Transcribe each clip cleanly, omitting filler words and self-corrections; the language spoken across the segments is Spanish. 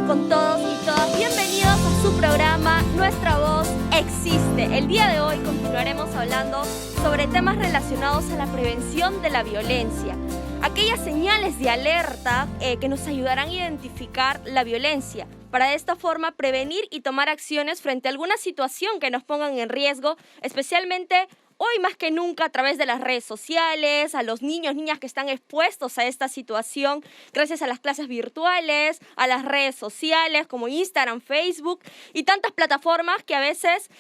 con todos y todas. Bienvenidos a su programa Nuestra Voz Existe. El día de hoy continuaremos hablando sobre temas relacionados a la prevención de la violencia. Aquellas señales de alerta que nos ayudarán a identificar la violencia. Para de esta forma prevenir y tomar acciones frente a alguna situación que nos pongan en riesgo, especialmente hoy más que nunca a través de las redes sociales, a los niños, niñas que están expuestos a esta situación gracias a las clases virtuales, a las redes sociales como Instagram, Facebook y tantas plataformas que a veces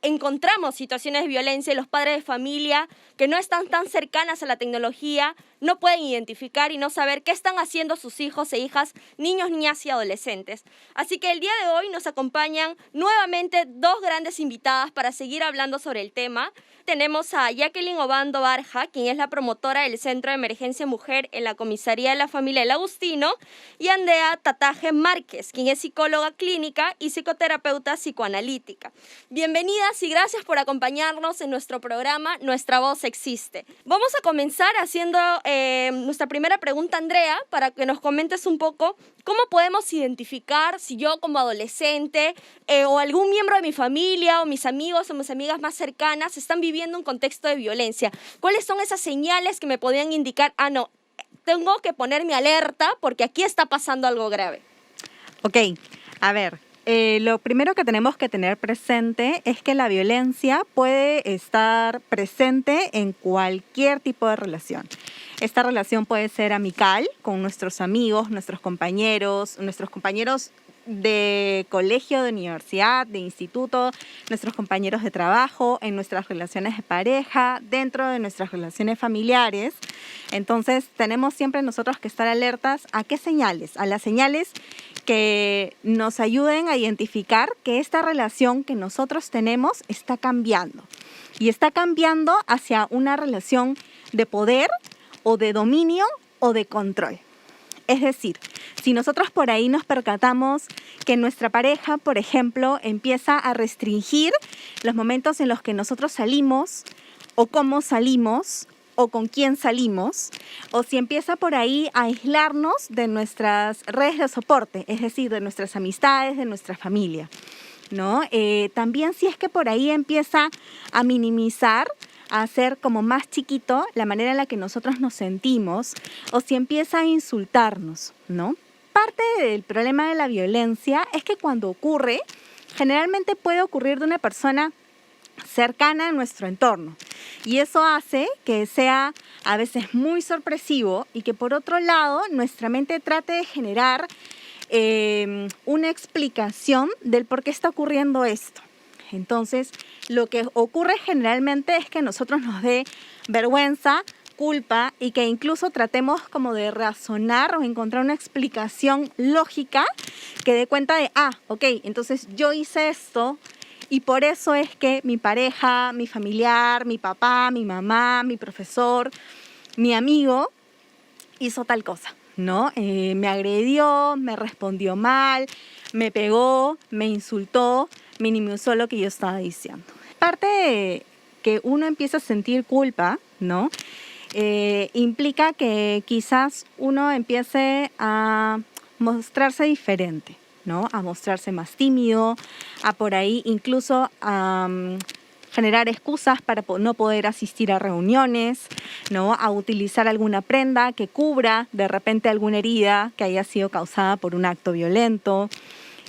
encontramos situaciones de violencia y los padres de familia que no están tan cercanas a la tecnología no pueden identificar y no saber qué están haciendo sus hijos e hijas, niños, niñas y adolescentes. Así que el día de hoy nos acompañan nuevamente dos grandes invitadas para seguir hablando sobre el tema. Tenemos a Jacqueline Obando Barja, quien es la promotora del Centro de Emergencia Mujer en la Comisaría de la Familia El Agustino, y Andrea Tataje Márquez, quien es psicóloga clínica y psicoterapeuta psicoanalítica. Bienvenidas y gracias por acompañarnos en nuestro programa Nuestra Voz Existe. Vamos a comenzar haciendo nuestra primera pregunta, Andrea, para que nos comentes un poco cómo podemos identificar si yo como adolescente o algún miembro de mi familia o mis amigos o mis amigas más cercanas están viviendo un contexto de violencia. ¿Cuáles son esas señales que me podrían indicar, no, tengo que ponerme alerta porque aquí está pasando algo grave? Ok, a ver. Lo primero que tenemos que tener presente es que la violencia puede estar presente en cualquier tipo de relación. Esta relación puede ser amical con nuestros amigos, nuestros compañeros de colegio, de universidad, de instituto, nuestros compañeros de trabajo, en nuestras relaciones de pareja, dentro de nuestras relaciones familiares. Entonces, tenemos siempre nosotros que estar alertas a qué señales, a las señales que nos ayuden a identificar que esta relación que nosotros tenemos está cambiando. Y está cambiando hacia una relación de poder o de dominio o de control. Es decir, si nosotros por ahí nos percatamos que nuestra pareja, por ejemplo, empieza a restringir los momentos en los que nosotros salimos o cómo salimos, o con quién salimos, o si empieza por ahí a aislarnos de nuestras redes de soporte, es decir, de nuestras amistades, de nuestra familia, ¿no? También si es que por ahí empieza a minimizar, a hacer como más chiquito la manera en la que nosotros nos sentimos, o si empieza a insultarnos, ¿no? Parte del problema de la violencia es que cuando ocurre, generalmente puede ocurrir de una persona cercana a nuestro entorno. Y eso hace que sea a veces muy sorpresivo y que por otro lado nuestra mente trate de generar una explicación del por qué está ocurriendo esto. Entonces, lo que ocurre generalmente es que a nosotros nos dé vergüenza, culpa y que incluso tratemos como de razonar o encontrar una explicación lógica que dé cuenta de, ok, entonces yo hice esto, y por eso es que mi pareja, mi familiar, mi papá, mi mamá, mi profesor, mi amigo hizo tal cosa, ¿no? Me agredió, me respondió mal, me pegó, me insultó, minimizó lo que yo estaba diciendo. Parte de que uno empieza a sentir culpa, ¿no? Implica que quizás uno empiece a mostrarse diferente, ¿no? A mostrarse más tímido, a por ahí incluso a generar excusas para no poder asistir a reuniones, ¿no? A utilizar alguna prenda que cubra de repente alguna herida que haya sido causada por un acto violento.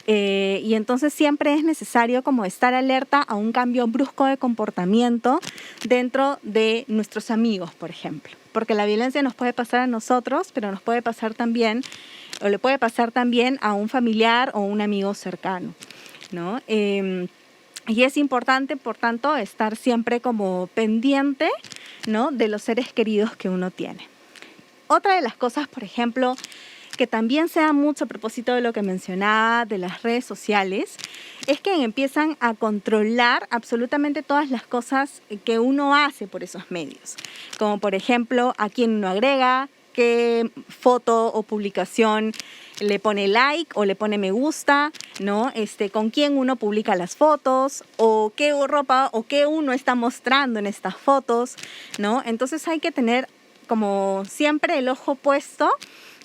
Y entonces siempre es necesario como estar alerta a un cambio brusco de comportamiento dentro de nuestros amigos, por ejemplo. Porque la violencia nos puede pasar a nosotros, pero nos puede pasar también, o le puede pasar también a un familiar o un amigo cercano, ¿no? Y es importante, por tanto, estar siempre como pendiente, ¿no? De los seres queridos que uno tiene. Otra de las cosas, por ejemplo, que también se da mucho a propósito de lo que mencionaba de las redes sociales, es que empiezan a controlar absolutamente todas las cosas que uno hace por esos medios. Como por ejemplo, a quién uno agrega, qué foto o publicación le pone like o le pone me gusta, ¿no? Con quién uno publica las fotos o qué ropa o qué uno está mostrando en estas fotos, ¿no? Entonces hay que tener como siempre el ojo puesto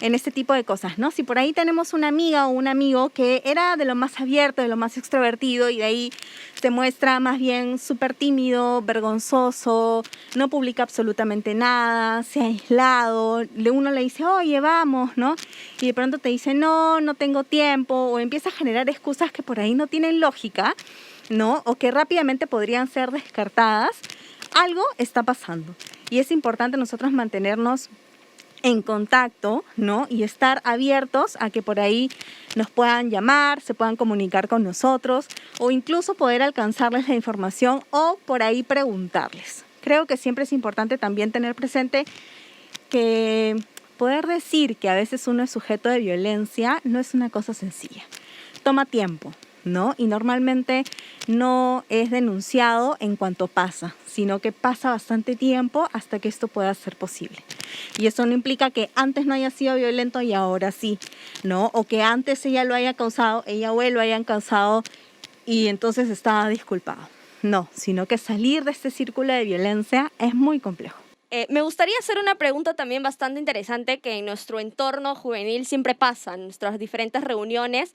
en este tipo de cosas, ¿no? Si por ahí tenemos una amiga o un amigo que era de lo más abierto, de lo más extrovertido y de ahí se muestra más bien súper tímido, vergonzoso, no publica absolutamente nada, se ha aislado, uno le dice, oye, vamos, ¿no? Y de pronto te dice, no, no tengo tiempo, o empieza a generar excusas que por ahí no tienen lógica, ¿no? O que rápidamente podrían ser descartadas. Algo está pasando y es importante nosotros mantenernos en contacto, ¿no? Y estar abiertos a que por ahí nos puedan llamar, se puedan comunicar con nosotros o incluso poder alcanzarles la información o por ahí preguntarles. Creo que siempre es importante también tener presente que poder decir que a veces uno es sujeto de violencia no es una cosa sencilla. Toma tiempo, ¿no? Y normalmente no es denunciado en cuanto pasa, sino que pasa bastante tiempo hasta que esto pueda ser posible. Y eso no implica que antes no haya sido violento y ahora sí, ¿no? O que antes ella lo haya causado, ella o él lo hayan causado y entonces está disculpado. No, sino que salir de este círculo de violencia es muy complejo. Me gustaría hacer una pregunta también bastante interesante que en nuestro entorno juvenil siempre pasa, en nuestras diferentes reuniones.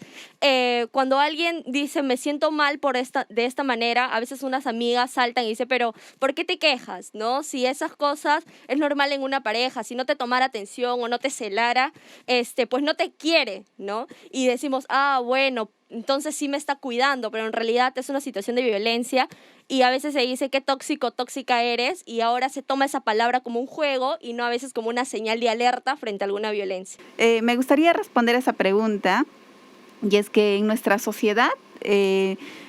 Cuando alguien dice, me siento mal de esta manera, a veces unas amigas saltan y dicen, pero ¿por qué te quejas? ¿No? Si esas cosas es normal en una pareja, si no te tomara atención o no te celara, pues no te quiere, ¿no? Y decimos, bueno, entonces sí me está cuidando, pero en realidad es una situación de violencia y a veces se dice qué tóxico, tóxica eres y ahora se toma esa palabra como un juego y no a veces como una señal de alerta frente a alguna violencia. Me gustaría responder esa pregunta y es que en nuestra sociedad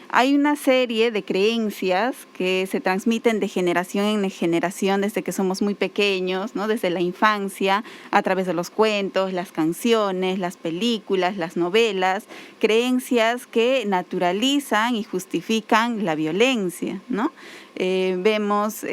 hay una serie de creencias que se transmiten de generación en generación desde que somos muy pequeños, ¿no? Desde la infancia, a través de los cuentos, las canciones, las películas, las novelas, creencias que naturalizan y justifican la violencia, ¿no? Vemos,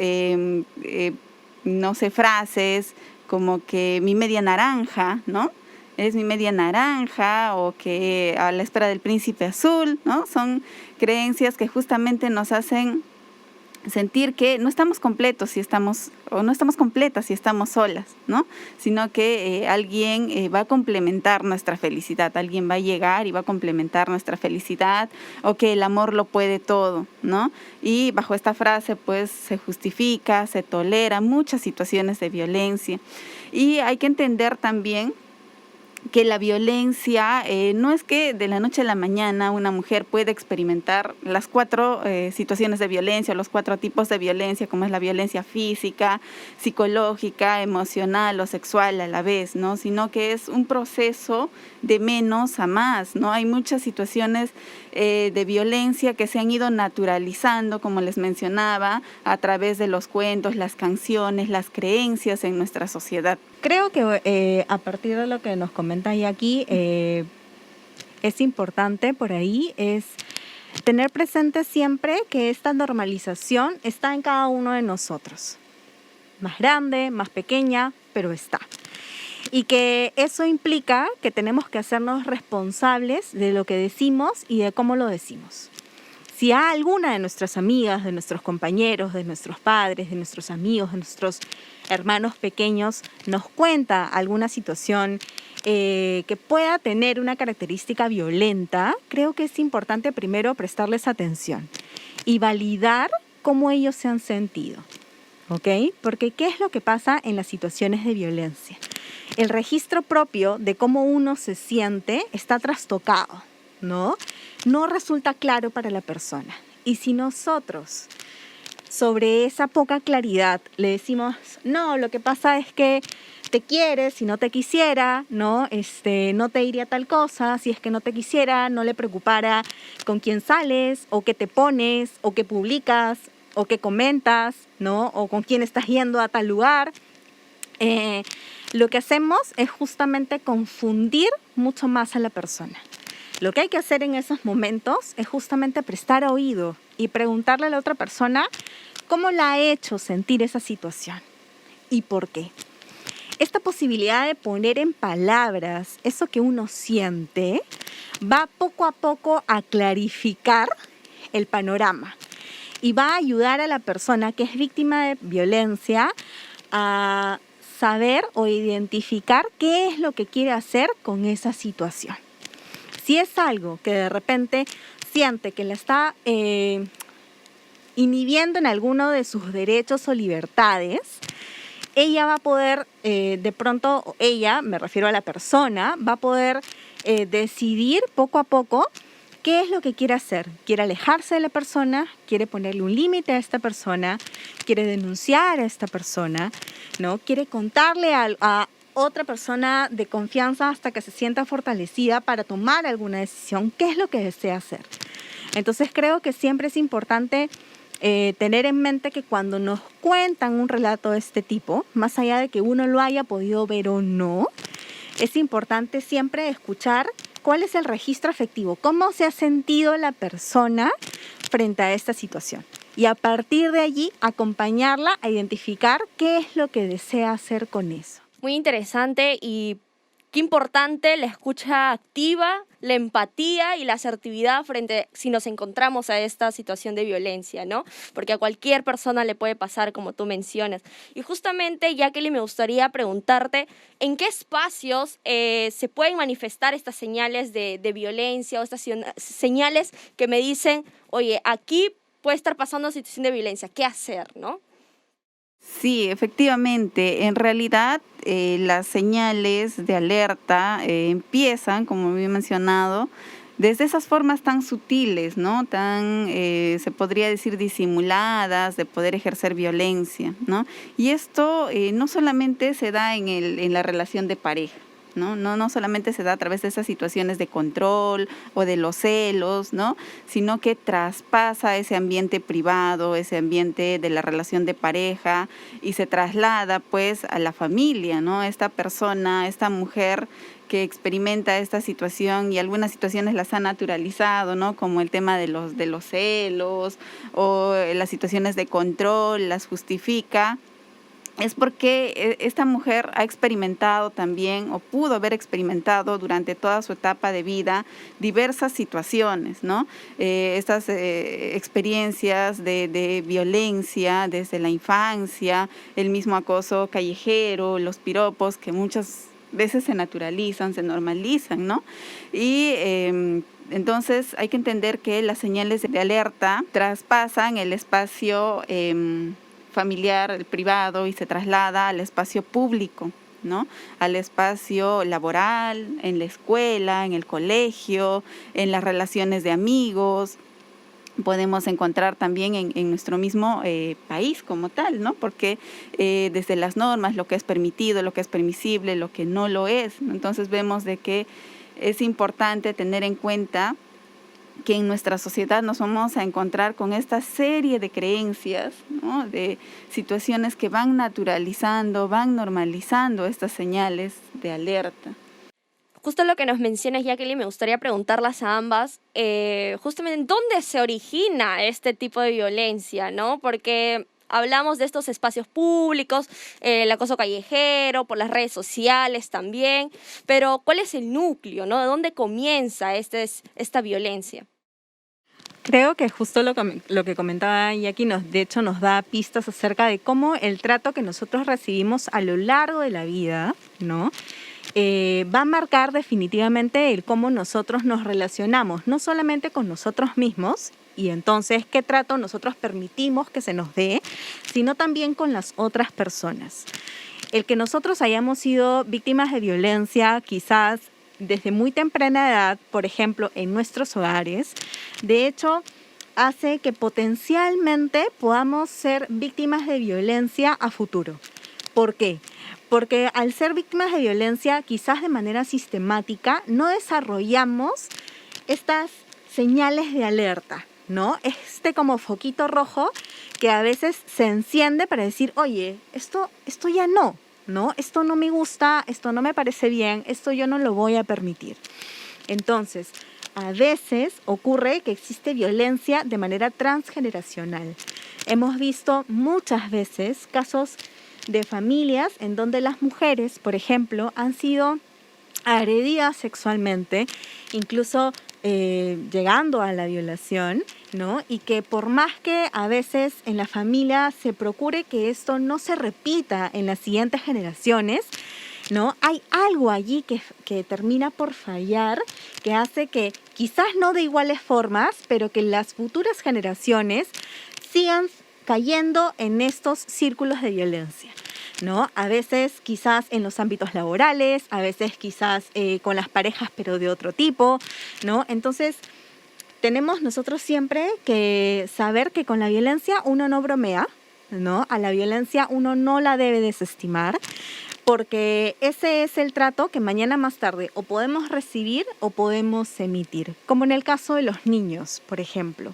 no sé, frases como que mi media naranja, ¿no? Es mi media naranja o que a la espera del príncipe azul, ¿no? Son creencias que justamente nos hacen sentir que no estamos completos si estamos, o no estamos completas si estamos solas, ¿no? Sino que alguien va a complementar nuestra felicidad, alguien va a llegar y va a complementar nuestra felicidad, o que el amor lo puede todo, ¿no? Y bajo esta frase pues se justifica, se tolera muchas situaciones de violencia. Y hay que entender también que la violencia no es que de la noche a la mañana una mujer pueda experimentar las 4 situaciones de violencia, los 4 tipos de violencia, como es la violencia física, psicológica, emocional o sexual a la vez, ¿no? Sino que es un proceso de menos a más, ¿no? Hay muchas situaciones de violencia que se han ido naturalizando, como les mencionaba, a través de los cuentos, las canciones, las creencias en nuestra sociedad. Creo que a partir de lo que nos comenta aquí, es importante por ahí, es tener presente siempre que esta normalización está en cada uno de nosotros. Más grande, más pequeña, pero está. Y que eso implica que tenemos que hacernos responsables de lo que decimos y de cómo lo decimos. Si a alguna de nuestras amigas, de nuestros compañeros, de nuestros padres, de nuestros amigos, de nuestros hermanos pequeños nos cuenta alguna situación que pueda tener una característica violenta, creo que es importante primero prestarles atención y validar cómo ellos se han sentido, ¿ok? Porque ¿qué es lo que pasa en las situaciones de violencia? El registro propio de cómo uno se siente está trastocado, ¿no? No resulta claro para la persona. Y si nosotros sobre esa poca claridad le decimos, no, lo que pasa es que te quieres, si no te quisiera, ¿no? No te diría tal cosa, si es que no te quisiera, no le preocupara con quién sales, o qué te pones, o qué publicas, o qué comentas, ¿no? O con quién estás yendo a tal lugar. Lo que hacemos es justamente confundir mucho más a la persona. Lo que hay que hacer en esos momentos es justamente prestar oído y preguntarle a la otra persona cómo la ha hecho sentir esa situación y por qué. Esta posibilidad de poner en palabras eso que uno siente va poco a poco a clarificar el panorama y va a ayudar a la persona que es víctima de violencia a saber o identificar qué es lo que quiere hacer con esa situación. Si es algo que de repente siente que la está inhibiendo en alguno de sus derechos o libertades, ella va a poder, de pronto, ella, me refiero a la persona, va a poder decidir poco a poco qué es lo que quiere hacer. ¿Quiere alejarse de la persona? ¿Quiere ponerle un límite a esta persona? ¿Quiere denunciar a esta persona? ¿No? ¿Quiere contarle a otra persona de confianza hasta que se sienta fortalecida para tomar alguna decisión? ¿Qué es lo que desea hacer? Entonces creo que siempre es importante tener en mente que cuando nos cuentan un relato de este tipo, más allá de que uno lo haya podido ver o no, es importante siempre escuchar cuál es el registro afectivo, cómo se ha sentido la persona frente a esta situación. Y a partir de allí, acompañarla a identificar qué es lo que desea hacer con eso. Muy interesante y qué importante la escucha activa, la empatía y la asertividad frente si nos encontramos a esta situación de violencia, ¿no? Porque a cualquier persona le puede pasar, como tú mencionas. Y justamente, Jacqueline, me gustaría preguntarte, ¿en qué espacios se pueden manifestar estas señales de violencia o estas señales que me dicen, oye, aquí puede estar pasando una situación de violencia, ¿qué hacer, no? Sí, efectivamente. En realidad, las señales de alerta empiezan, como había mencionado, desde esas formas tan sutiles, ¿no? Tan, se podría decir, disimuladas, de poder ejercer violencia, ¿no? Y esto no solamente se da en la relación de pareja, ¿no? No solamente se da a través de esas situaciones de control o de los celos, ¿no? Sino que traspasa ese ambiente privado, ese ambiente de la relación de pareja y se traslada pues a la familia, ¿no? Esta persona, esta mujer que experimenta esta situación y algunas situaciones las ha naturalizado, ¿no? Como el tema de los celos o las situaciones de control, las justifica. Es porque esta mujer ha experimentado también o pudo haber experimentado durante toda su etapa de vida diversas situaciones, ¿no? Estas experiencias de violencia desde la infancia, el mismo acoso callejero, los piropos que muchas veces se naturalizan, se normalizan, ¿no? Y entonces hay que entender que las señales de alerta traspasan el espacio familiar, el privado, y se traslada al espacio público, ¿no? Al espacio laboral, en la escuela, en el colegio, en las relaciones de amigos. Podemos encontrar también en nuestro mismo país como tal, ¿no? Porque desde las normas, lo que es permitido, lo que es permisible, lo que no lo es, ¿no? Entonces vemos de que es importante tener en cuenta que en nuestra sociedad nos vamos a encontrar con esta serie de creencias, ¿no? De situaciones que van naturalizando, van normalizando estas señales de alerta. Justo lo que nos mencionas, Jacqueline, me gustaría preguntarlas a ambas, justamente, ¿dónde se origina este tipo de violencia, ¿no? Porque hablamos de estos espacios públicos, el acoso callejero, por las redes sociales también, pero ¿cuál es el núcleo, ¿no? ¿De dónde comienza esta violencia? Creo que justo lo que comentaba Jackie de hecho nos da pistas acerca de cómo el trato que nosotros recibimos a lo largo de la vida, ¿no? Va a marcar definitivamente el cómo nosotros nos relacionamos, no solamente con nosotros mismos, y entonces qué trato nosotros permitimos que se nos dé, sino también con las otras personas. El que nosotros hayamos sido víctimas de violencia, quizás desde muy temprana edad, por ejemplo, en nuestros hogares, de hecho, hace que potencialmente podamos ser víctimas de violencia a futuro. ¿Por qué? Porque al ser víctimas de violencia, quizás de manera sistemática, no desarrollamos estas señales de alerta, ¿no? Como foquito rojo que a veces se enciende para decir, oye, esto ya no, ¿no? Esto no me gusta, esto no me parece bien, esto yo no lo voy a permitir. Entonces, a veces ocurre que existe violencia de manera transgeneracional. Hemos visto muchas veces casos de familias en donde las mujeres, por ejemplo, han sido agredida sexualmente, incluso llegando a la violación, ¿no? Y que por más que a veces en la familia se procure que esto no se repita en las siguientes generaciones, ¿no? Hay algo allí que termina por fallar, que hace que quizás no de iguales formas, pero que las futuras generaciones sigan cayendo en estos círculos de violencia, ¿no? A veces quizás en los ámbitos laborales, a veces quizás con las parejas, pero de otro tipo, ¿no? Entonces, tenemos nosotros siempre que saber que con la violencia uno no bromea, ¿no? A la violencia uno no la debe desestimar, porque ese es el trato que mañana más tarde o podemos recibir o podemos emitir, como en el caso de los niños, por ejemplo.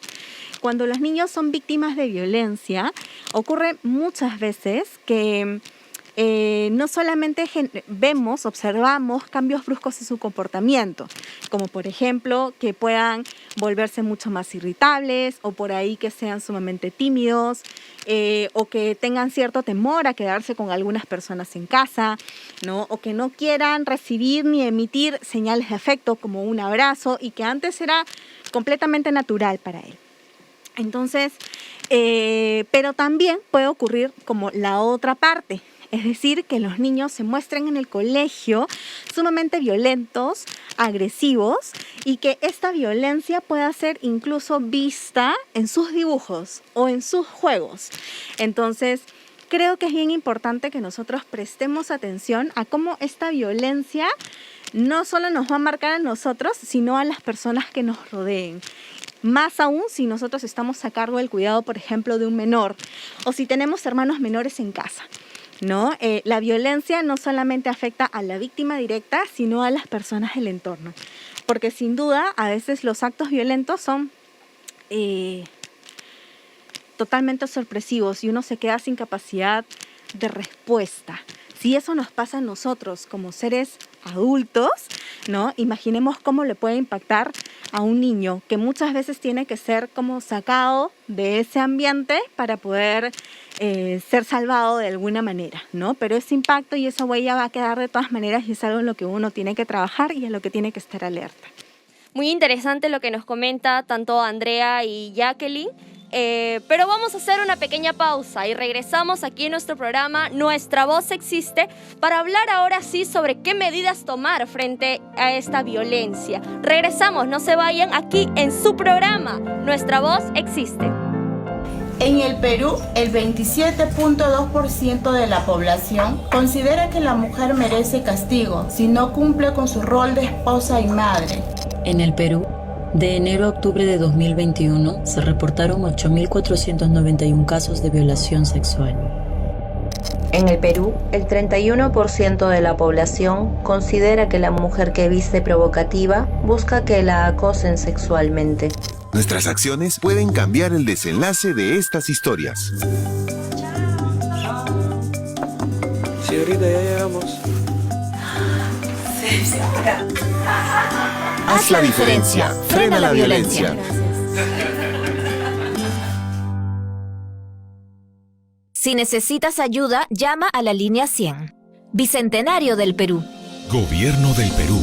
Cuando los niños son víctimas de violencia, ocurre muchas veces que no solamente observamos cambios bruscos en su comportamiento, como por ejemplo que puedan volverse mucho más irritables o por ahí que sean sumamente tímidos o que tengan cierto temor a quedarse con algunas personas en casa, ¿no? O que no quieran recibir ni emitir señales de afecto como un abrazo y que antes era completamente natural para él. Entonces, pero también puede ocurrir como la otra parte, es decir, que los niños se muestren en el colegio sumamente violentos, agresivos y que esta violencia pueda ser incluso vista en sus dibujos o en sus juegos. Entonces, creo que es bien importante que nosotros prestemos atención a cómo esta violencia no solo nos va a marcar a nosotros, sino a las personas que nos rodeen. Más aún si nosotros estamos a cargo del cuidado, por ejemplo, de un menor o si tenemos hermanos menores en casa, ¿no? La violencia no solamente afecta a la víctima directa, sino a las personas del entorno. Porque sin duda, a veces los actos violentos son totalmente sorpresivos y uno se queda sin capacidad de respuesta. Si eso nos pasa a nosotros como seres adultos, ¿no? Imaginemos cómo le puede impactar a un niño que muchas veces tiene que ser como sacado de ese ambiente para poder ser salvado de alguna manera, ¿no? Pero ese impacto y esa huella va a quedar de todas maneras y es algo en lo que uno tiene que trabajar y en lo que tiene que estar alerta. Muy interesante lo que nos comenta tanto Andrea y Jacqueline. Pero vamos a hacer una pequeña pausa y regresamos aquí en nuestro programa Nuestra Voz Existe para hablar ahora sí sobre qué medidas tomar frente a esta violencia. Regresamos, no se vayan, aquí en su programa Nuestra Voz Existe. En el Perú, el 27.2% de la población considera que la mujer merece castigo si no cumple con su rol de esposa y madre. En el Perú, de enero a octubre de 2021, se reportaron 8.491 casos de violación sexual. En el Perú, el 31% de la población considera que la mujer que viste provocativa busca que la acosen sexualmente. Nuestras acciones pueden cambiar el desenlace de estas historias. Sí, ahorita ya llegamos. Sí, señora. Haz la diferencia. Frena la violencia. Si necesitas ayuda, llama a la línea 100. Bicentenario del Perú. Gobierno del Perú.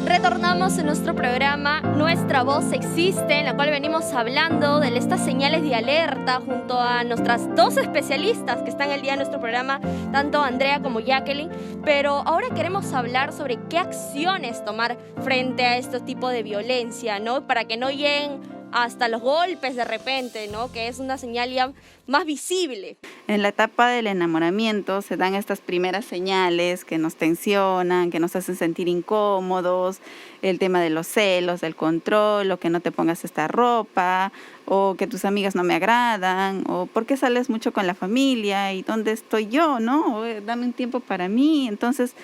Retornamos en nuestro programa Nuestra Voz Existe, en la cual venimos hablando de estas señales de alerta junto a nuestras dos especialistas que están el día de nuestro programa, tanto Andrea como Jacqueline. Pero ahora queremos hablar sobre qué acciones tomar frente a este tipo de violencia, ¿no? Para que no lleguen hasta los golpes de repente, ¿no? Que es una señal ya más visible. En la etapa del enamoramiento se dan estas primeras señales que nos tensionan, que nos hacen sentir incómodos, el tema de los celos, del control, o que no te pongas esta ropa, o que tus amigas no me agradan, o por qué sales mucho con la familia y dónde estoy yo, ¿no? O, dame un tiempo para mí. Entonces,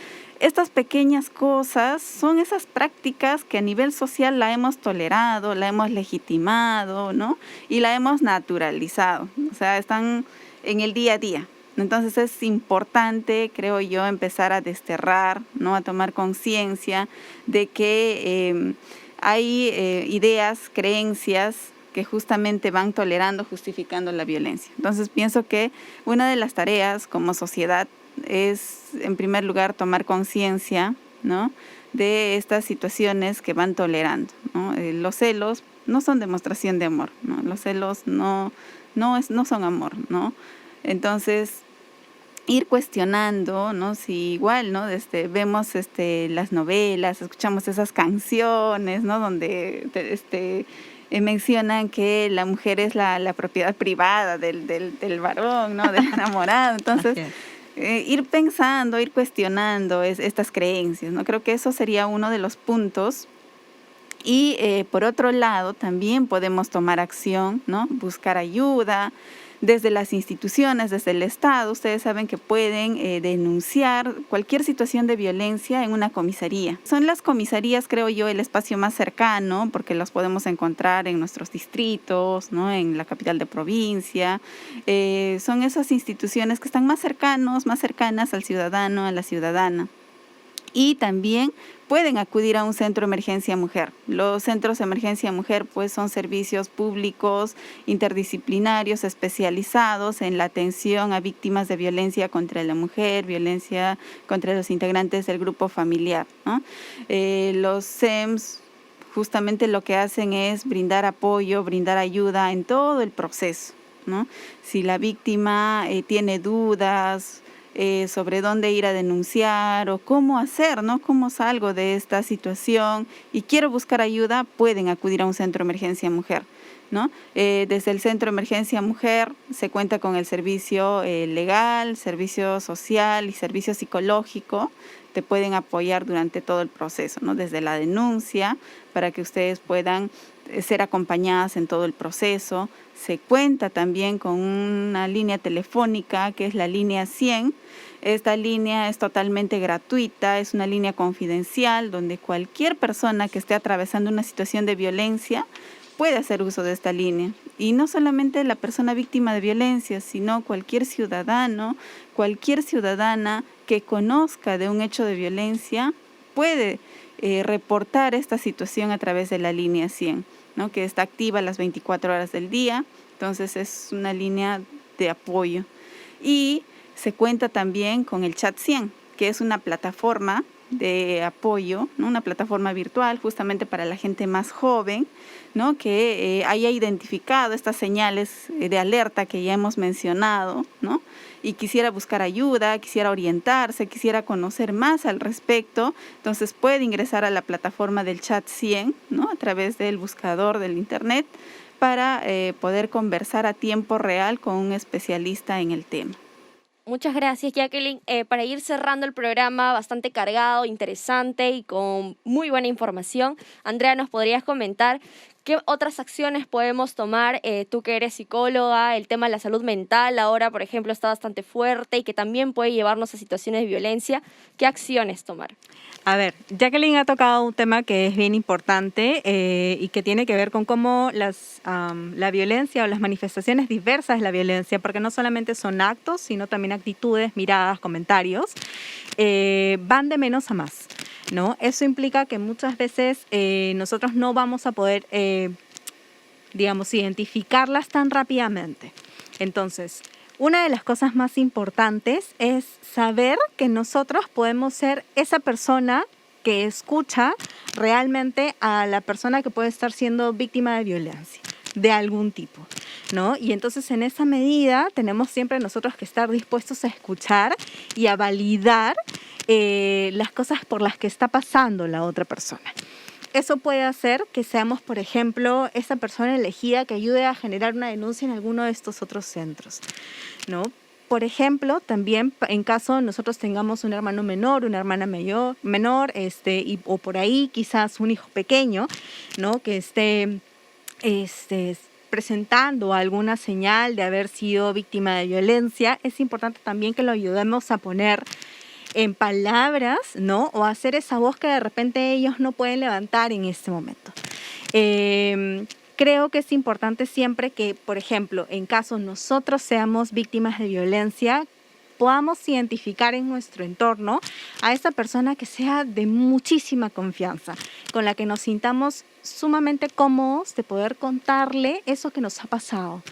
estas pequeñas cosas son esas prácticas que a nivel social la hemos tolerado, la hemos legitimado, ¿no? Y la hemos naturalizado, o sea, están en el día a día. Entonces es importante, creo yo, empezar a desterrar, ¿no? A tomar conciencia de que hay ideas, creencias que justamente van tolerando, justificando la violencia. Entonces pienso que una de las tareas como sociedad es, en primer lugar, tomar conciencia, ¿no?, de estas situaciones que van tolerando, ¿no? Los celos no son demostración de amor, ¿no? Los celos no son amor, ¿no? Entonces, ir cuestionando, ¿no? Si igual, ¿no?, vemos las novelas, escuchamos esas canciones, ¿no?, donde mencionan que la mujer es la propiedad privada del varón, ¿no?, del enamorado. Entonces, ir pensando, ir cuestionando estas creencias, ¿no? Creo que eso sería uno de los puntos. Y por otro lado, también podemos tomar acción, ¿no?, buscar ayuda desde las instituciones, desde el Estado. Ustedes saben que pueden denunciar cualquier situación de violencia en una comisaría. Son las comisarías, creo yo, el espacio más cercano, porque los podemos encontrar en nuestros distritos, ¿no?, en la capital de provincia. Son esas instituciones que están más cercanas al ciudadano, a la ciudadana. Y también pueden acudir a un centro de emergencia mujer. Los centros de emergencia mujer pues son servicios públicos interdisciplinarios especializados en la atención a víctimas de violencia contra la mujer, violencia contra los integrantes del grupo familiar, ¿no? Los CEMS justamente lo que hacen es brindar apoyo, brindar ayuda en todo el proceso, ¿no? Si la víctima tiene dudas sobre dónde ir a denunciar o cómo hacer, ¿no?, cómo salgo de esta situación y quiero buscar ayuda, pueden acudir a un centro de emergencia mujer, ¿no? Desde el centro de emergencia mujer se cuenta con el servicio legal, servicio social y servicio psicológico. Te pueden apoyar durante todo el proceso, ¿no?, desde la denuncia, para que ustedes puedan ser acompañadas en todo el proceso. Se cuenta también con una línea telefónica que es la línea 100. Esta línea es totalmente gratuita, es una línea confidencial donde cualquier persona que esté atravesando una situación de violencia puede hacer uso de esta línea. Y no solamente la persona víctima de violencia, sino cualquier ciudadano, cualquier ciudadana que conozca de un hecho de violencia puede reportar esta situación a través de la línea 100, ¿no?, que está activa las 24 horas del día. Entonces es una línea de apoyo. Y se cuenta también con el Chat 100, que es una plataforma de apoyo, ¿no?, una plataforma virtual justamente para la gente más joven, ¿no?, que haya identificado estas señales de alerta que ya hemos mencionado, ¿no?, y quisiera buscar ayuda, quisiera orientarse, quisiera conocer más al respecto. Entonces puede ingresar a la plataforma del Chat 100, ¿no?, a través del buscador del internet, para poder conversar a tiempo real con un especialista en el tema. Muchas gracias, Jacqueline. Para ir cerrando el programa, bastante cargado, interesante y con muy buena información, Andrea, ¿nos podrías comentar qué otras acciones podemos tomar? Tú que eres psicóloga, el tema de la salud mental ahora, por ejemplo, está bastante fuerte y que también puede llevarnos a situaciones de violencia. ¿Qué acciones tomar? A ver, Jacqueline ha tocado un tema que es bien importante y que tiene que ver con cómo la violencia o las manifestaciones diversas de la violencia, porque no solamente son actos, sino también actitudes, miradas, comentarios, van de menos a más, ¿no? Eso implica que muchas veces nosotros no vamos a poder, identificarlas tan rápidamente. Entonces, una de las cosas más importantes es saber que nosotros podemos ser esa persona que escucha realmente a la persona que puede estar siendo víctima de violencia de algún tipo, ¿no? Y entonces en esa medida tenemos siempre nosotros que estar dispuestos a escuchar y a validar las cosas por las que está pasando la otra persona. Eso puede hacer que seamos, por ejemplo, esa persona elegida que ayude a generar una denuncia en alguno de estos otros centros, ¿no? Por ejemplo, también en caso nosotros tengamos un hermano menor, una hermana menor, o por ahí quizás un hijo pequeño, ¿no?, que esté presentando alguna señal de haber sido víctima de violencia, es importante también que lo ayudemos a poner en palabras, ¿no?, o hacer esa voz que de repente ellos no pueden levantar en este momento. Creo que es importante siempre que, por ejemplo, en caso nosotros seamos víctimas de violencia, podamos identificar en nuestro entorno a esa persona que sea de muchísima confianza, con la que nos sintamos sumamente cómodos de poder contarle eso que nos ha pasado.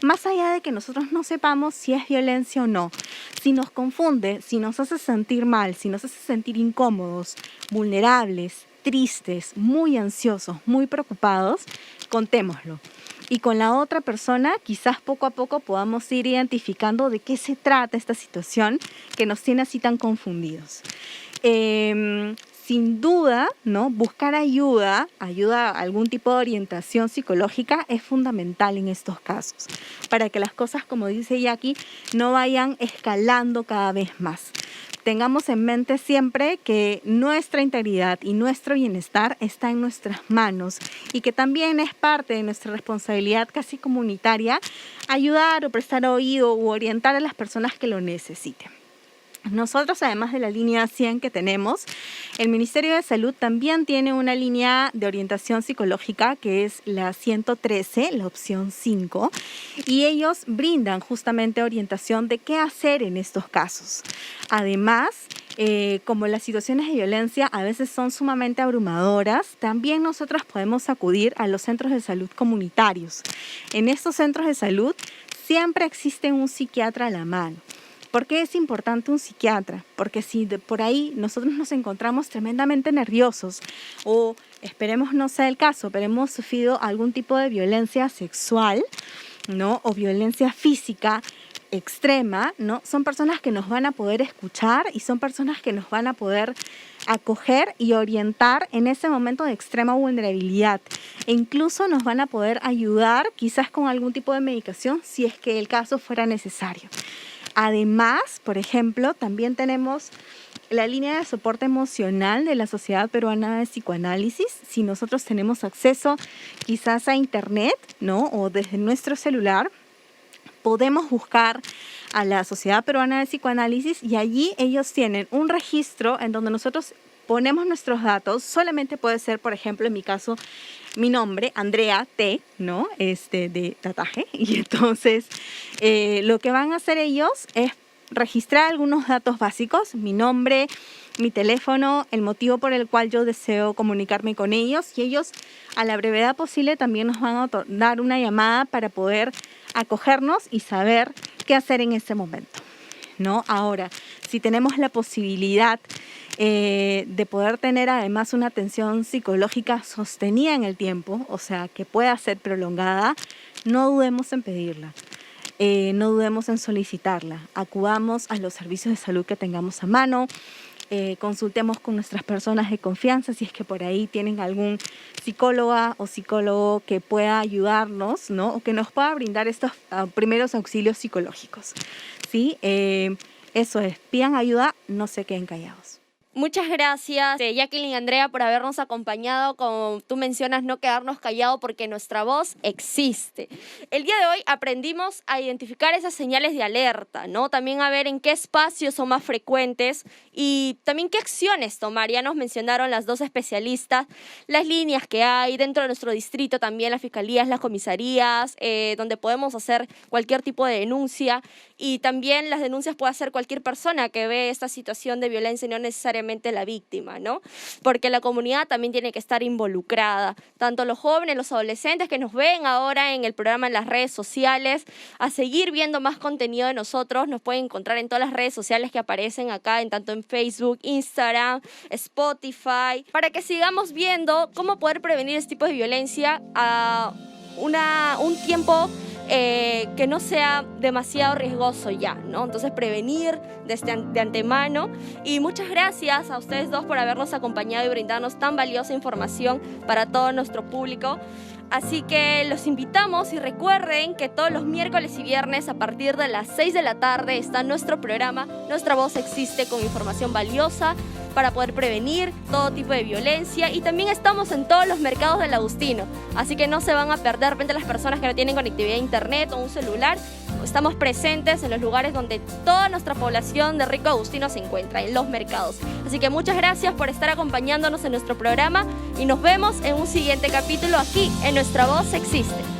Más allá de que nosotros no sepamos si es violencia o no, si nos confunde, si nos hace sentir mal, si nos hace sentir incómodos, vulnerables, tristes, muy ansiosos, muy preocupados, contémoslo. Y con la otra persona, quizás poco a poco podamos ir identificando de qué se trata esta situación que nos tiene así tan confundidos. Sin duda, ¿no? Buscar ayuda, algún tipo de orientación psicológica es fundamental en estos casos, para que las cosas, como dice Jackie, no vayan escalando cada vez más. Tengamos en mente siempre que nuestra integridad y nuestro bienestar está en nuestras manos y que también es parte de nuestra responsabilidad casi comunitaria ayudar o prestar oído u orientar a las personas que lo necesiten. Nosotros, además de la línea 100 que tenemos, el Ministerio de Salud también tiene una línea de orientación psicológica que es la 113, la opción 5, y ellos brindan justamente orientación de qué hacer en estos casos. Además, como las situaciones de violencia a veces son sumamente abrumadoras, también nosotros podemos acudir a los centros de salud comunitarios. En estos centros de salud siempre existe un psiquiatra a la mano. ¿Por qué es importante un psiquiatra? Porque si por ahí nosotros nos encontramos tremendamente nerviosos o esperemos no sea el caso, pero hemos sufrido algún tipo de violencia sexual, ¿no? O violencia física extrema, ¿no? Son personas que nos van a poder escuchar y son personas que nos van a poder acoger y orientar en ese momento de extrema vulnerabilidad. E incluso nos van a poder ayudar quizás con algún tipo de medicación si es que el caso fuera necesario. Además, por ejemplo, también tenemos la línea de soporte emocional de la Sociedad Peruana de Psicoanálisis. Si nosotros tenemos acceso quizás a internet, ¿no? O desde nuestro celular, podemos buscar a la Sociedad Peruana de Psicoanálisis y allí ellos tienen un registro en donde nosotros ponemos nuestros datos. Solamente puede ser, por ejemplo, en mi caso, mi nombre, Andrea T, ¿no? De Tataje. Y entonces lo que van a hacer ellos es registrar algunos datos básicos, mi nombre, mi teléfono, el motivo por el cual yo deseo comunicarme con ellos, y ellos a la brevedad posible también nos van a dar una llamada para poder acogernos y saber qué hacer en ese momento, ¿no? Ahora, si tenemos la posibilidad de poder tener además una atención psicológica sostenida en el tiempo, o sea, que pueda ser prolongada, no dudemos en pedirla, no dudemos en solicitarla. Acudamos a los servicios de salud que tengamos a mano, consultemos con nuestras personas de confianza si es que por ahí tienen algún psicóloga o psicólogo que pueda ayudarnos, ¿no? O que nos pueda brindar estos primeros auxilios psicológicos, ¿sí? Eso es, pidan ayuda, no se queden callados. Muchas gracias, Jacqueline y Andrea, por habernos acompañado. Como tú mencionas, no quedarnos callados porque nuestra voz existe. El día de hoy aprendimos a identificar esas señales de alerta, ¿no? También a ver en qué espacios son más frecuentes y también qué acciones tomar. Ya nos mencionaron las dos especialistas, las líneas que hay dentro de nuestro distrito, también las fiscalías, las comisarías, donde podemos hacer cualquier tipo de denuncia, y también las denuncias puede hacer cualquier persona que ve esta situación de violencia y no necesariamente la víctima, ¿no? Porque la comunidad también tiene que estar involucrada, tanto los jóvenes, los adolescentes que nos ven ahora en el programa en las redes sociales, a seguir viendo más contenido de nosotros. Nos pueden encontrar en todas las redes sociales que aparecen acá, tanto en Facebook, Instagram, Spotify, para que sigamos viendo cómo poder prevenir este tipo de violencia a un tiempo que no sea demasiado riesgoso ya, ¿no? Entonces prevenir de antemano. Y muchas gracias a ustedes dos por habernos acompañado y brindarnos tan valiosa información para todo nuestro público. Así que los invitamos y recuerden que todos los miércoles y viernes a partir de las 6 de la tarde está nuestro programa Nuestra Voz Existe, con información valiosa para poder prevenir todo tipo de violencia, y también estamos en todos los mercados del Agustino, así que no se van a perder. De repente las personas que no tienen conectividad a internet o un celular, estamos presentes en los lugares donde toda nuestra población de Rico Agustino se encuentra, en los mercados. Así que muchas gracias por estar acompañándonos en nuestro programa y nos vemos en un siguiente capítulo aquí en Nuestra Voz Existe.